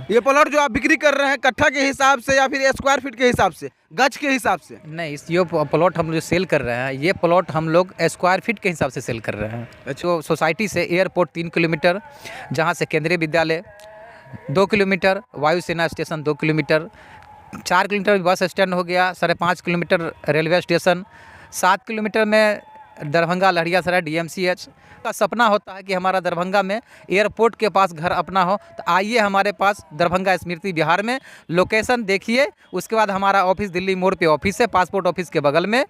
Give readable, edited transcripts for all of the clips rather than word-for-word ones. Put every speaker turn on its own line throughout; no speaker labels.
ये प्लॉट जो आप बिक्री कर रहे हैं कट्ठा के हिसाब से या फिर स्क्वायर फीट के हिसाब से, गज के हिसाब से?
नहीं, ये प्लॉट हम जो सेल कर रहे हैं, ये प्लॉट हम लोग स्क्वायर फीट के हिसाब से सेल कर रहे हैं। जो सोसाइटी से एयरपोर्ट 3 किलोमीटर, जहाँ से केंद्रीय विद्यालय 2 किलोमीटर, वायुसेना station 2 kilometre, 4 kilometre bus stand हो गया, 5.5 किलोमीटर रेलवे स्टेशन, 7 किलोमीटर में दरभंगा लहरियासराय DMCH का सपना होता है कि हमारा दरभंगा में एयरपोर्ट के पास घर अपना हो। तो आइए हमारे पास दरभंगा स्मृति विहार में, लोकेशन देखिए। उसके बाद हमारा ऑफिस दिल्ली मोड़ पे ऑफिस है, पासपोर्ट ऑफिस के बगल में।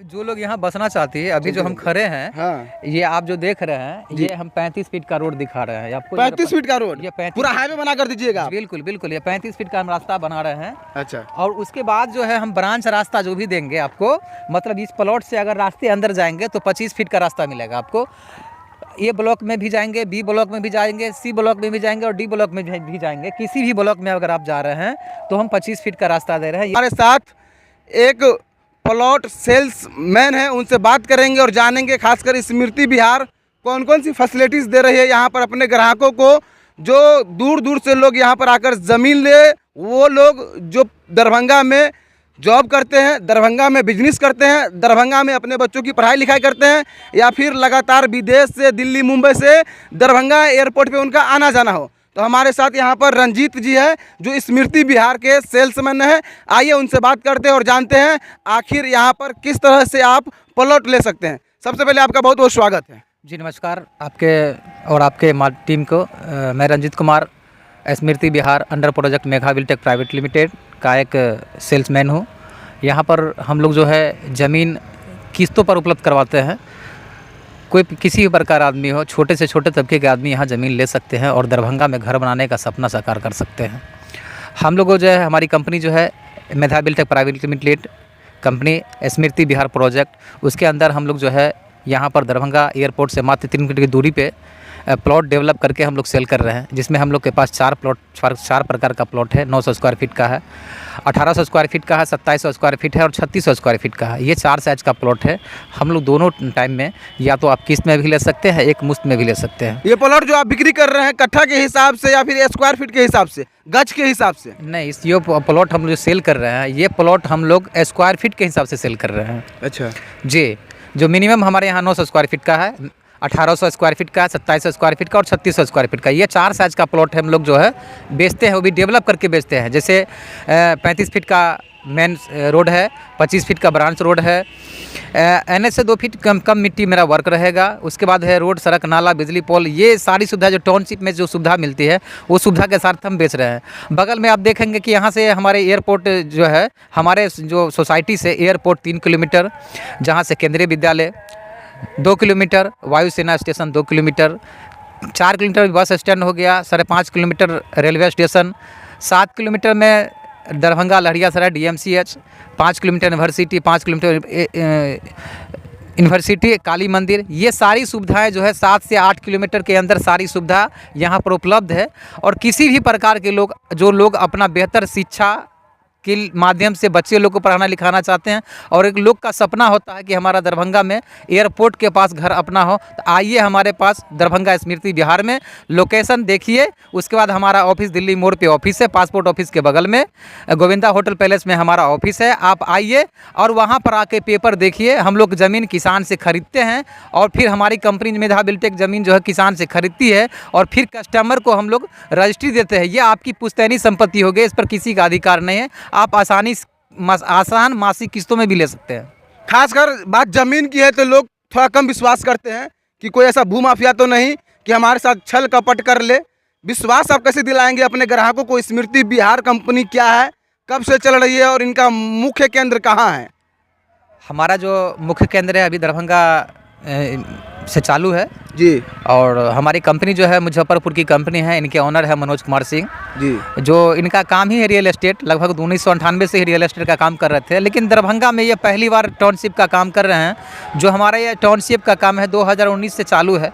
जो लोग यहाँ बसना चाहती है, अभी जो हम खड़े हैं,
हाँ।
ये आप जो देख रहे हैं, ये हम 35 फीट का रोड दिखा रहे हैं आपको।
35 फीट का रोड?
ये 35
पूरा हाईवे बना कर दीजिएगा?
बिल्कुल बिल्कुल, ये 35 फीट का हम रास्ता बना रहे हैं।
अच्छा।
और उसके बाद जो है हम ब्रांच रास्ता जो भी देंगे आपको, मतलब इस प्लॉट से अगर रास्ते अंदर जाएंगे तो 25 फीट का रास्ता मिलेगा आपको। ए ब्लॉक में भी जाएंगे, बी ब्लॉक में भी जाएंगे, सी ब्लॉक में भी जाएंगे और डी ब्लॉक में भी जाएंगे। किसी भी ब्लॉक में अगर आप जा रहे हैं तो हम 25 फीट का रास्ता दे रहे हैं।
हमारे साथ एक प्लॉट सेल्समैन है, उनसे बात करेंगे और जानेंगे खासकर स्मृति विहार कौन कौन सी फैसिलिटीज़ दे रही है यहाँ पर अपने ग्राहकों को। जो दूर दूर से लोग यहाँ पर आकर ज़मीन ले, वो लोग जो दरभंगा में जॉब करते हैं, दरभंगा में बिजनेस करते हैं, दरभंगा में अपने बच्चों की पढ़ाई लिखाई करते हैं, या फिर लगातार विदेश से, दिल्ली मुंबई से दरभंगा एयरपोर्ट पे उनका आना जाना हो, तो हमारे साथ यहाँ पर रंजीत जी है जो स्मृति विहार के सेल्समैन हैं। आइए उनसे बात करते हैं और जानते हैं आखिर यहाँ पर किस तरह से आप प्लॉट ले सकते हैं। सबसे पहले आपका बहुत बहुत स्वागत है।
जी नमस्कार आपके और आपके टीम को। मैं Ranjeet Kumar Smriti Vihar under project Megha Biltech private limited का एक सेल्समैन हूँ। यहाँ पर हम लोग जो है ज़मीन किस्तों पर उपलब्ध करवाते हैं। कोई किसी भी प्रकार आदमी हो, छोटे से छोटे तबके के आदमी यहाँ ज़मीन ले सकते हैं और दरभंगा में घर बनाने का सपना साकार कर सकते हैं। हम लोगों जो है, हमारी कंपनी जो है Megha Biltech private limited company Smriti Vihar project, उसके अंदर हम लोग जो है यहाँ पर दरभंगा एयरपोर्ट से मात्र 3 किलोमीटर की दूरी पे प्लॉट डेवलप करके हम लोग सेल कर रहे हैं। जिसमें हम लोग के पास 4 प्रकार का प्लॉट है। 900 स्क्वायर फीट का है, 1800 स्क्वायर फीट का है, 2700 स्क्वायर फीट है और 3600 स्क्वायर फीट का है। ये 4 साइज का प्लॉट है। हम लोग दोनों टाइम में, या तो आप किस्त में भी ले सकते हैं, एक मुश्त में भी ले सकते हैं।
ये प्लॉट जो आप बिक्री कर रहे हैं कट्ठा के हिसाब से या फिर स्क्वायर फीट के हिसाब से, गज के हिसाब से?
नहीं, ये प्लॉट हम जो सेल कर रहे हैं, ये प्लॉट हम लोग स्क्वायर फीट के हिसाब से सेल कर रहे हैं।
अच्छा
जी, जो मिनिमम हमारे यहाँ 900 स्क्वायर फीट का है, 1800 स्क्वायर फीट का है, 2700 स्क्वायर फीट का और 3600 स्क्वायर फीट का, ये 4 साइज का प्लॉट हम लोग जो है बेचते हैं। वो भी डेवलप करके बेचते हैं। जैसे 35 फीट का मेन रोड है, 25 फीट का ब्रांच रोड है, NH से 2 फीट कम मिट्टी मेरा वर्क रहेगा। उसके बाद है रोड, सड़क, नाला, बिजली पोल, ये सारी सुविधा जो टाउनशिप में जो सुविधा मिलती है, वो सुविधा के साथ हम बेच रहे हैं। बगल में आप देखेंगे कि यहाँ से हमारे एयरपोर्ट जो है, हमारे जो सोसाइटी से एयरपोर्ट 3 किलोमीटर, जहाँ से केंद्रीय विद्यालय 2 किलोमीटर, वायुसेना station 2 kilometre, 4 kilometre bus stand हो गया, 5.5 किलोमीटर रेलवे स्टेशन, 7 किलोमीटर में Darbhanga Laheriasarai DMCH, 5 kilometre university, 5 kilometre university, Kali मंदिर, ये सारी सुविधाएं जो है 7 से 8 किलोमीटर के अंदर सारी सुविधा यहाँ पर उपलब्ध है। और किसी भी प्रकार के लोग, जो लोग अपना बेहतर शिक्षा के माध्यम से बच्चे लोग को पढ़ाना लिखाना चाहते हैं, और एक लोग का सपना होता है कि हमारा दरभंगा में एयरपोर्ट के पास घर अपना हो, तो आइए हमारे पास दरभंगा स्मृति विहार में, लोकेशन देखिए। उसके बाद हमारा ऑफिस दिल्ली मोड़ पे ऑफिस है, पासपोर्ट ऑफिस के बगल में गोविंदा होटल पैलेस में हमारा ऑफिस है। आप आइए और वहाँ पर आके पेपर देखिए। हम लोग ज़मीन किसान से खरीदते हैं और फिर हमारी कंपनी मेघा बिल्टेक ज़मीन जो है किसान से खरीदती है और फिर कस्टमर को हम लोग रजिस्ट्री देते हैं। ये आपकी पुश्तैनी संपत्ति हो गई, इस पर किसी का अधिकार नहीं है। आप आसान मासिक किस्तों में भी ले सकते हैं।
खासकर बात ज़मीन की है तो लोग थोड़ा कम विश्वास करते हैं कि कोई ऐसा भूमाफिया तो नहीं कि हमारे साथ छल कपट कर ले। विश्वास आप कैसे दिलाएंगे अपने ग्राहकों को? स्मृति विहार कंपनी क्या है, कब से चल रही है और इनका मुख्य केंद्र कहाँ है?
हमारा जो मुख्य केंद्र है अभी दरभंगा से चालू है
जी।
और हमारी कंपनी जो है मुजफ्फरपुर की कंपनी है। इनके ऑनर है मनोज कुमार सिंह
जी,
जो इनका काम ही है रियल एस्टेट। लगभग 1998 से ही रियल एस्टेट का काम कर रहे थे, लेकिन दरभंगा में ये पहली बार टाउनशिप का काम कर रहे हैं। जो हमारा ये टाउनशिप का काम है 2019 से चालू है।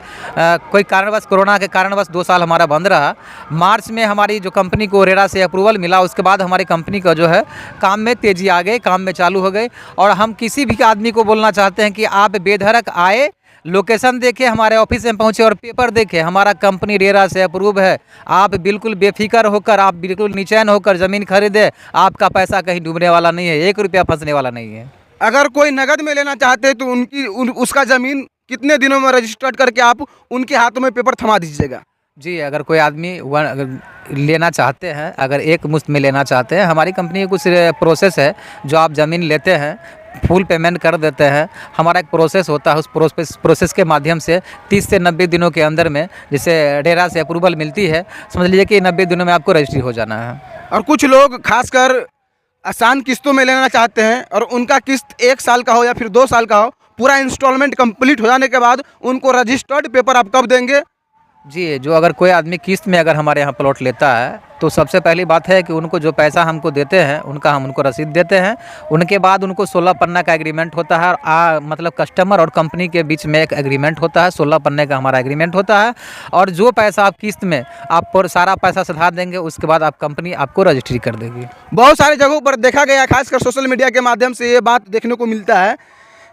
कोई कारणवश, कोरोना के कारणवश 2 साल हमारा बंद रहा। मार्च में हमारी जो कंपनी को रेरा से अप्रूवल मिला, उसके बाद हमारी कंपनी का जो है काम में तेज़ी आ गई, काम में चालू हो गई। और हम किसी भी आदमी को बोलना चाहते हैं कि आप बेधड़क आए, लोकेशन देखे, हमारे ऑफिस में पहुँचे और पेपर देखे, हमारा कंपनी रेरा से अप्रूव है। आप बिल्कुल बेफिक्र होकर, आप बिल्कुल निचैन होकर ज़मीन खरीदे, आपका पैसा कहीं डूबने वाला नहीं है, 1 रुपया फंसने वाला नहीं है।
अगर कोई नगद में लेना चाहते हैं तो उसका ज़मीन कितने दिनों में रजिस्टर्ड करके आप उनके हाथों में पेपर थमा दीजिएगा?
जी, अगर कोई आदमी अगर लेना चाहते हैं, अगर एक मुश्त में लेना चाहते हैं, हमारी कंपनी की कुछ प्रोसेस है। जो आप ज़मीन लेते हैं, फुल पेमेंट कर देते हैं, हमारा एक प्रोसेस होता है। उस प्रोसेस के माध्यम से 30 से 90 दिनों के अंदर में जैसे रेरा से अप्रूवल मिलती है, समझ लीजिए कि 90 दिनों में आपको रजिस्ट्री हो जाना है।
और कुछ लोग खासकर आसान किस्तों में लेना चाहते हैं और उनका किस्त 1 साल का हो या फिर 2 साल का हो, पूरा इंस्टॉलमेंट कंप्लीट हो जाने के बाद उनको रजिस्टर्ड पेपर आप कब देंगे?
जी, जो अगर कोई आदमी किस्त में अगर हमारे यहाँ प्लॉट लेता है, तो सबसे पहली बात है कि उनको जो पैसा हमको देते हैं, उनका हम उनको रसीद देते हैं। उनके बाद उनको 16 पन्ना का एग्रीमेंट होता है और मतलब कस्टमर और कंपनी के बीच में एक एग्रीमेंट होता है, 16 पन्ने का हमारा एग्रीमेंट होता है। और जो पैसा आप किस्त में आप पर सारा पैसा सधा देंगे, उसके बाद आप कंपनी आपको रजिस्ट्री कर देगी।
बहुत सारी जगहों पर देखा गया, खासकर सोशल मीडिया के माध्यम से ये बात देखने को मिलता है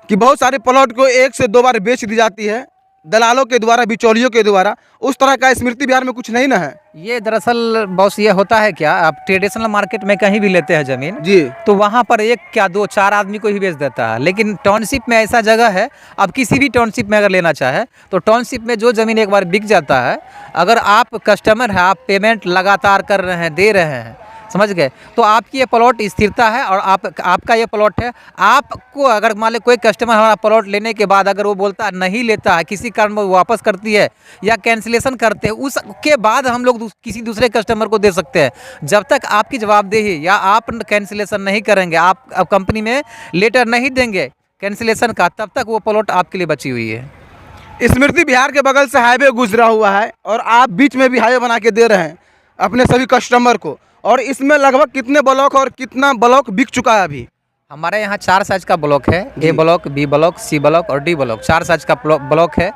कि बहुत सारे प्लॉट को 1 से 2 बार बेच दी जाती है दलालों के द्वारा, बिचौलियों के द्वारा। उस तरह का स्मृति विहार में कुछ नहीं ना है?
ये दरअसल बॉस ये होता है क्या, आप ट्रेडिशनल मार्केट में कहीं भी लेते हैं ज़मीन
जी,
तो वहाँ पर 1 क्या 2 4 आदमी को ही बेच देता है। लेकिन टाउनशिप में ऐसा जगह है, आप किसी भी टाउनशिप में अगर लेना चाहे तो टाउनशिप में जो ज़मीन एक बार बिक जाता है, अगर आप कस्टमर हैं, आप पेमेंट लगातार कर रहे हैं, दे रहे हैं, समझ गए, तो आपकी ये प्लॉट स्थिरता है और आपका ये प्लॉट है। आपको अगर मान लो कोई कस्टमर हमारा प्लॉट लेने के बाद अगर वो बोलता है नहीं लेता है, किसी कारण वो वापस करती है या कैंसिलेशन करते हैं, उसके बाद हम लोग किसी दूसरे कस्टमर को दे सकते हैं। जब तक आपकी जवाबदेही या आप कैंसिलेशन नहीं करेंगे, आप कंपनी में लेटर नहीं देंगे कैंसिलेशन का, तब तक वो प्लॉट आपके लिए बची हुई है।
स्मृति विहार के बगल से हाईवे गुजरा हुआ है और आप बीच में भी हाईवे बना के दे रहे हैं अपने सभी कस्टमर को। और इसमें लगभग कितने ब्लॉक और कितना ब्लॉक बिक चुका है अभी?
हमारे यहाँ 4 साइज का ब्लॉक है, A block, B block, C block और डी ब्लॉक, 4 साइज का ब्लॉक है।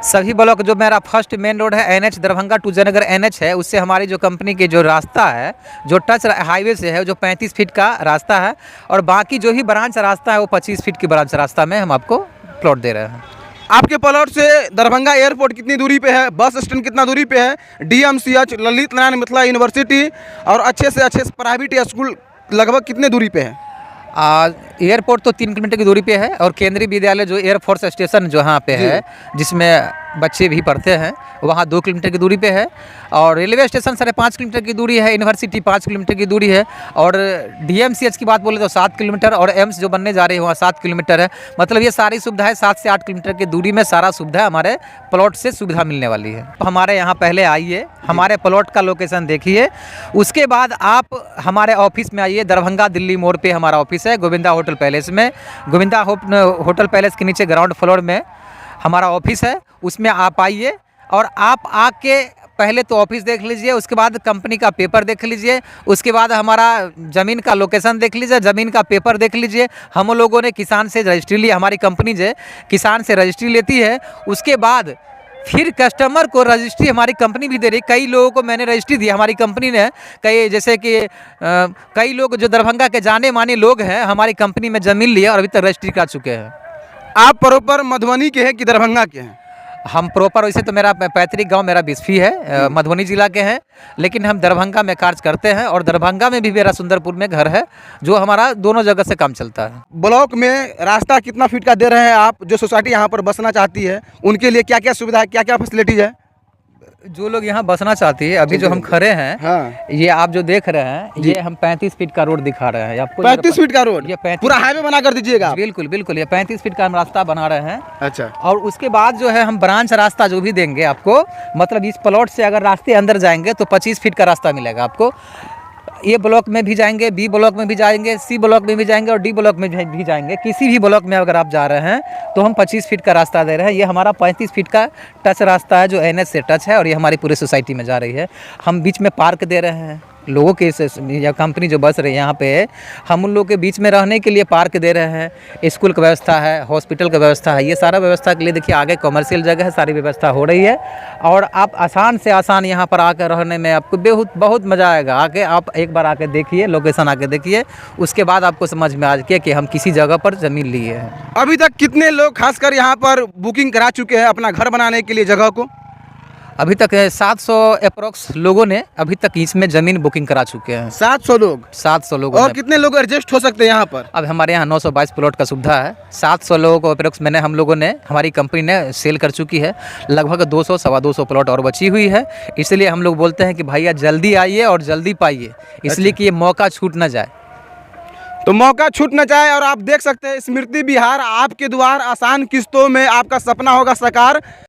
सभी ब्लॉक, जो मेरा फर्स्ट मेन रोड है NH Darbhanga to Jaynagar NH है, उससे हमारी जो कंपनी के जो रास्ता है, जो टच हाईवे से है, जो 35 फीट का रास्ता है। और बाकी जो ही ब्रांच रास्ता है वो 25 फीट की ब्रांच रास्ता में हम आपको प्लॉट दे रहे हैं।
आपके प्लॉट से दरभंगा एयरपोर्ट कितनी दूरी पे है? बस स्टैंड कितना दूरी पे है? DMCH, ललित नारायण मिथिला यूनिवर्सिटी और अच्छे से अच्छे प्राइवेट स्कूल लगभग कितने दूरी पे है?
एयरपोर्ट तो 3 किलोमीटर की दूरी पे है और केंद्रीय विद्यालय जो एयरफोर्स स्टेशन जो यहाँ पे है, जिसमें बच्चे भी पढ़ते हैं, वहाँ 2 किलोमीटर की दूरी पे है। और रेलवे स्टेशन 5.5 किलोमीटर की दूरी है, यूनिवर्सिटी 5 किलोमीटर की दूरी है। और DMCH की बात बोले तो 7 किलोमीटर और एम्स जो बनने जा रही है वहाँ 7 किलोमीटर है। मतलब ये सारी सुविधाएं 7 से 8 किलोमीटर की दूरी में सारा सुविधा हमारे प्लॉट से सुविधा मिलने वाली है। हमारे यहाँ पहले आइए, हमारे प्लॉट का लोकेशन देखिए, उसके बाद आप हमारे ऑफिस में आइए। दरभंगा दिल्ली मोड़ पे हमारा ऑफिस है, गोविंदा होटल पैलेस में। गोविंदा होटल पैलेस के नीचे ग्राउंड फ्लोर में हमारा ऑफिस है, उसमें आप आइए और आप आके पहले तो ऑफिस देख लीजिए, उसके बाद कंपनी का पेपर देख लीजिए, उसके बाद हमारा ज़मीन का लोकेशन देख लीजिए, ज़मीन का पेपर देख लीजिए। हम लोगों ने किसान से रजिस्ट्री ली, हमारी कंपनी जो किसान से रजिस्ट्री लेती है, उसके बाद फिर कस्टमर को रजिस्ट्री हमारी कंपनी भी दे रही। कई लोगों को मैंने रजिस्ट्री दी हमारी कंपनी ने, कई जैसे कि कई लोग जो दरभंगा के जाने माने लोग हैं, हमारी कंपनी में ज़मीन लिए और अभी तक रजिस्ट्री करा चुके हैं।
आप प्रॉपर मधुबनी के हैं कि दरभंगा के हैं?
हम प्रॉपर, वैसे तो मेरा पैतृक गांव मेरा बिस्फी है, मधुबनी जिला के हैं, लेकिन हम दरभंगा में कार्य करते हैं और दरभंगा में भी मेरा सुंदरपुर में घर है, जो हमारा दोनों जगह से काम चलता है।
ब्लॉक में रास्ता कितना फीट का दे रहे हैं आप? जो सोसाइटी यहाँ पर बसना चाहती है उनके लिए क्या क्या सुविधा है, क्या क्या फैसिलिटीज है?
जो लोग यहाँ बसना चाहती है, अभी जो हम खड़े हैं,
हाँ,
ये आप जो देख रहे हैं, ये हम 35 फीट का रोड दिखा रहे हैं आपको।
35 फीट का रोड?
ये 35
पूरा हाईवे बना कर दीजिएगा?
बिल्कुल बिल्कुल, ये 35 फीट का हम रास्ता बना रहे हैं।
अच्छा।
और उसके बाद जो है हम ब्रांच रास्ता जो भी देंगे आपको, मतलब इस प्लॉट से अगर रास्ते अंदर जाएंगे तो 25 फीट का रास्ता मिलेगा आपको। ए ब्लॉक में भी जाएंगे, बी ब्लॉक में भी जाएंगे, सी ब्लॉक में भी जाएंगे और डी ब्लॉक में भी जाएंगे। किसी भी ब्लॉक में अगर आप जा रहे हैं तो हम 25 फीट का रास्ता दे रहे हैं। ये हमारा 35 फीट का टच रास्ता है जो NH से टच है और ये हमारी पूरी सोसाइटी में जा रही है। हम बीच में पार्क दे रहे हैं, लोगों के या कंपनी जो बस रही है यहाँ पे, हम उन लोगों के बीच में रहने के लिए पार्क दे रहे हैं, स्कूल की व्यवस्था है, हॉस्पिटल की व्यवस्था है, ये सारा व्यवस्था के लिए देखिए आगे कमर्शियल जगह है, सारी व्यवस्था हो रही है। और आप आसान से आसान यहाँ पर आकर रहने में आपको बहुत मज़ा आएगा। आके आप एक बार आके देखिए, लोकेशन आके देखिए, उसके बाद आपको समझ में आ जाए कि हम किसी जगह पर ज़मीन लिए हैं।
अभी तक कितने लोग खासकर यहाँ पर बुकिंग करा चुके हैं अपना घर बनाने के लिए जगह को?
अभी तक 700 अप्रोक्स लोगों ने अभी तक इसमें ज़मीन बुकिंग करा चुके हैं।
700 लोग?
700 लोगों
और
ने।
कितने लोग एडजस्ट हो सकते हैं यहाँ पर?
अब हमारे यहाँ 922 प्लॉट का सुविधा है। 700 लोगों को अप्रोक्स हम लोगों ने, हमारी कंपनी ने सेल कर चुकी है। लगभग 200 सवा 200 प्लॉट और बची हुई है। इसलिए हम लोग बोलते हैं कि भैया जल्दी आइए और जल्दी पाइए, इसलिए कि ये मौका छूट ना जाए।
तो मौका छूट न जाए। और आप देख सकते हैं स्मृति विहार आपके द्वार, आसान किस्तों में आपका सपना होगा साकार।